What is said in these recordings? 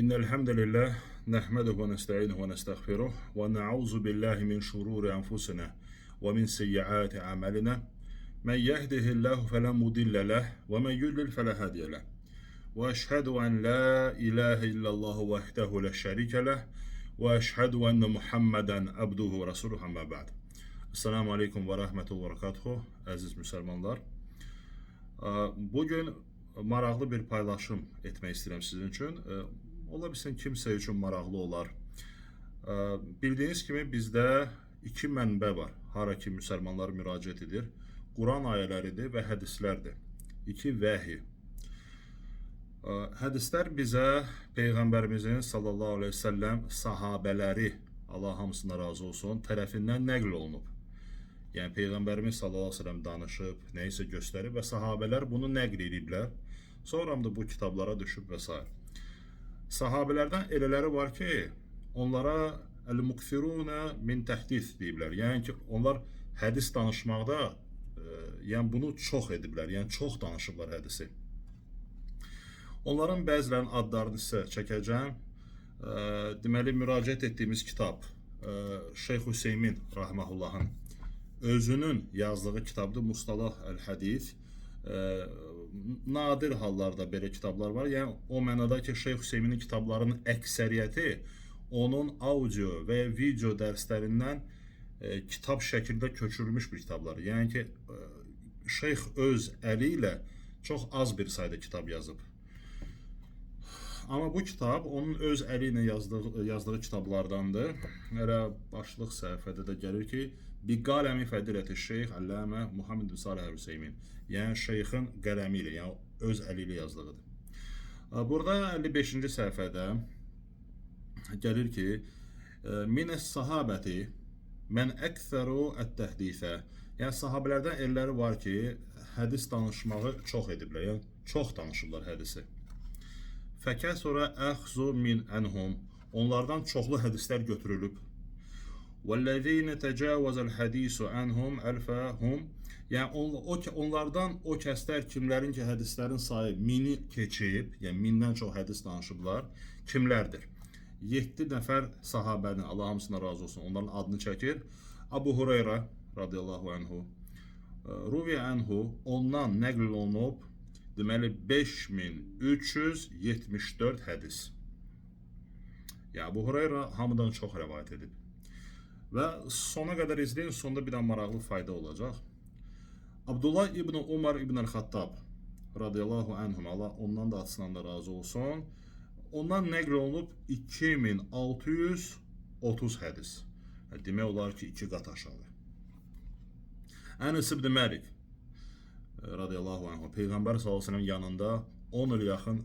إن الحمد لله نحمده ونستعينه ونستغفره ونعوذ بالله من شرور أنفسنا ومن سيئات أعمالنا من يهده الله فلا مضل له ومن يضلل فلا هادي له وأشهد أن لا إله إلا الله وحده لا شريك له وأشهد أن محمدا عبده ورسوله أما بعد. Esselamu Aleyküm ve Rahmetullahi ve Berekatuhu. Əziz müsəlmanlar. Bugün maraqlı bir paylaşım etmək istəyirəm sizin üçün. Ola bilsin kimsə üçün maraqlı olar. Bildiyiniz kimi bizdə iki mənbə var. Hara ki müsəlmanlar müraciət edir. Quran ayələridir və hədislərdir. İki vəhi. Hədislər bizə Peyğəmbərimizin sallallahu aleyhi ve sellem sahabələri, Allah hamısına razı olsun, tərəfindən nəql olunub. Yəni Peyğəmbərimiz sallallahu aleyhi ve sellem danışıb, neysə göstərib və sahabələr bunu nəql ediblər. Sonra da bu kitablara düşüb və s. Sahabələrdən elələri var ki, onlara el-mukfiruna min təhdis deyiblər. Yəni ki, onlar hədis danışmaqda yəni bunu çox ediblər. Yəni çox danışıblar hədisi. Onların bəzilərinin adlarını sizə çəkəcəm. Deməli, müraciət etdiyimiz kitab Şeyx Hüseymin Rahmehullah'ın özünün yazdığı kitabdır, Mustalah el-Hadis. Nadir hallarda belə kitablar var. Yəni o mənada ki, Şeyx Hüseymin'in kitablarının əksəriyyəti onun audio və video dərslərindən kitab şəkildə köçürülmüş bir kitablar. Yəni ki, Şeyx öz əli ilə çox az bir sayda kitab yazıb. Amma bu kitab onun öz əli ilə yazdığı kitablardandır. Elə başlıq səhifədə də gəlir ki, bi qələmi fədiləti Şeyx Əlləmə Muhammed bin Salih Hüseymin. Yəni Şeyxin qələmi ilə, yəni öz əli ilə yazdığıdır. Burada 55-ci səhifədə gəlir ki, minəs sahabəti mən əksəru ət-təhdisə. Yəni sahabələrdən elləri var ki, hədis danışmağı çox ediblər. Yəni çox danışıblar hədisi. Fəkəsura əxzu min ənhum. Onlardan çoxlu hədislər götürülüb. Vəllezine təcavazəl hədisu ənhum əlfəhum. Yəni onlardan o kəslər kimlərin ki hədislərin sayı mini keçib, yəni mindən çox hədis danışıblar, kimlərdir? 7 nəfər sahabənin, Allah hamısına razı olsun, onların adını çəkir. Abu Hureyra radiyallahu anhu, Ruviyə anhu, ondan nəql olunub, deməli 5374 hədis. Ya Abu Hureyra hamıdan çox rəvayət edib. Və sona qədər izləyin, sonda bir də maraqlı fayda olacaq. Abdullah ibn Umar ibn el-Xattab radiyallahu anhum, Allah ondan da açısından da razı olsun. Ondan nəql olunub 2630 hədis. Demək olar ki, 2 qat aşağı. Ənes ibn Məlik radiyallahu anhu, Peyğəmbər sallallahu aleyhi ve sellem yanında 10 il yaxın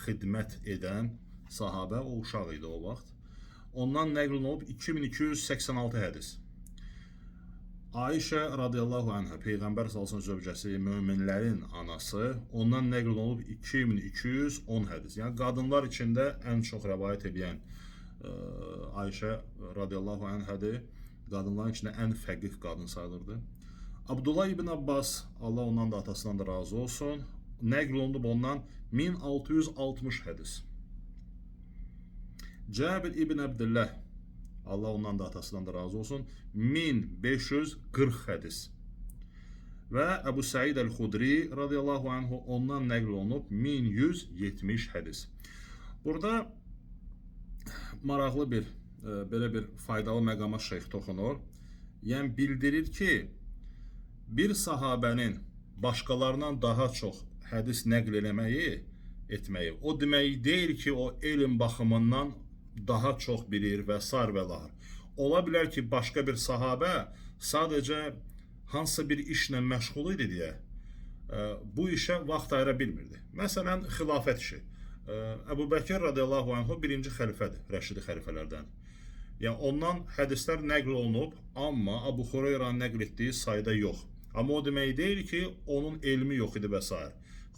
xidmət edən sahabə, o uşaq idi o vaxt. Ondan nəql olunub 2286 hədis. Ayşə radiyallahu anha, Peyğəmbər sallallahu aleyhi ve sellem zövcəsi, möminlərin anası, ondan nəql olunub 2210 hədis. Yəni qadınlar içində ən çox rəvayət edən Ayşə radiyallahu anhadır. Qadınların içində ən fəqih qadın sayılırdı. Abdullah ibn Abbas, Allah ondan da atasından da razı olsun, nəql olunub ondan 1660 hədis. Cabir ibn Abdullah, Allah ondan da atasından da razı olsun, 1540 hədis. Və Əbu Said el-Xudri radiyallahu anhu, ondan nəql olunub 1170 hədis. Burada maraqlı bir, belə bir faydalı məqama şeyx toxunur. Yəni bildirir ki, bir sahabənin başqalarından daha çox hədis nəql etməyi, o demək deyil ki, o elm baxımından daha çox bilir və sar və lahır. Ola bilər ki, başqa bir sahabə sadəcə hansısa bir işlə məşğul idi deyə bu işə vaxt ayıra bilmirdi. Məsələn, xilafət işi. Əbu Bəkir radiyallahu anhu birinci xəlifədir, rəşidi xəlifələrdən. Yəni ondan hədislər nəql olunub, amma Abu Hureyra nəql etdiyi sayda yox. Amma o demək deyil ki, onun elmi yox idi və s.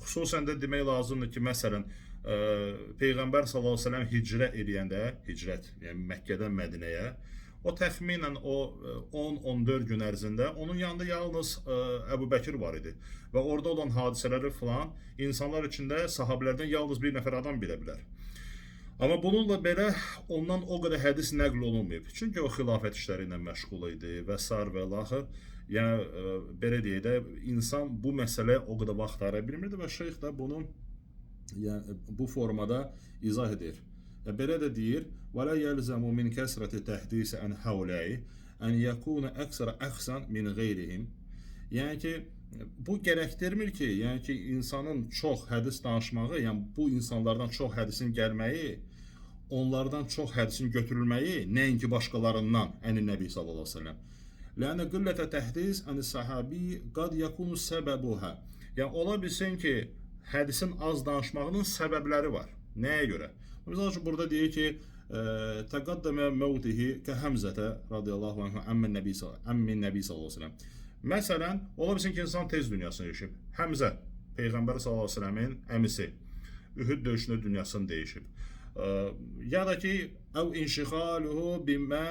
Xüsusən də demək lazımdır ki, məsələn, Peyğəmbər sallallahu aleyhi ve sellem hicrə edəndə, yəni Məkkədən Mədinəyə, o təxminən o 10-14 gün ərzində onun yanında yalnız Əbu Bəkir var idi. Və orada olan hadisələri falan insanlar içində sahabələrdən yalnız bir nəfər adam bilə bilər. Amma bununla belə ondan o qədər hədis nəql olunmayıb. Çünki o xilafət işləri ilə məşğul idi və sar və laxır. Yəni belə deyək də insan bu məsələyə o qədər vaxt ayıra bilmirdi və şeyx də bunu yəni bu formada izah edir. Yəni belə də deyir: "Və la yelzamu min kəsrati təhdis an haulai an yakuna aksara ahsan min ghayrihim." Yəni ki bu gərəkdirmir ki, yəni ki insanın çox hədis danışmağı, yəni bu insanlardan çox hədisin gəlməyi, onlardan çox hədisin götürülməyi, nəinki başqalarından, ən-Nəbi sallallahu əleyhi və səlləm. Lənə qillətə təhdis ən-səhabi qad yakunu səbəbuha. Yəni ola bilsin ki, hədisin az danışmağının səbəbləri var. Nəyə görə? Məsəl üçün burada deyir ki, təqaddəmə məvtihi kə Həmzətə radiyallahu anhu əmmin Nəbi sallallahu əleyhi və səlləm. Məsələn, ola bilsin ki, insan tez dünyasını yaşayıb. Həmzə, Peyğəmbər sallallahu əleyhi və səlləmin əmisi, Ühud döyüşündə dünyasını dəyişib. Ya da ki, əv inşiğaluhu bimə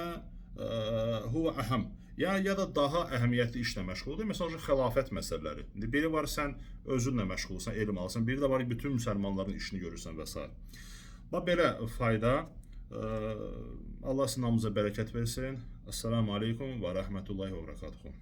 huve əhəm. Ya da daha əhəmiyyətli işlə məşğuldur. Məsələn, xilafət məsələləri. İndi biri var, sən özünlə məşğulsan, elm alırsan. Biri də var, bütün müsəlmanların işini görürsən və s. Bax belə fayda. Allah sizin namınıza bərəkət versin. Assalamu aleykum və rəhmətullahi və bərəkatuhu.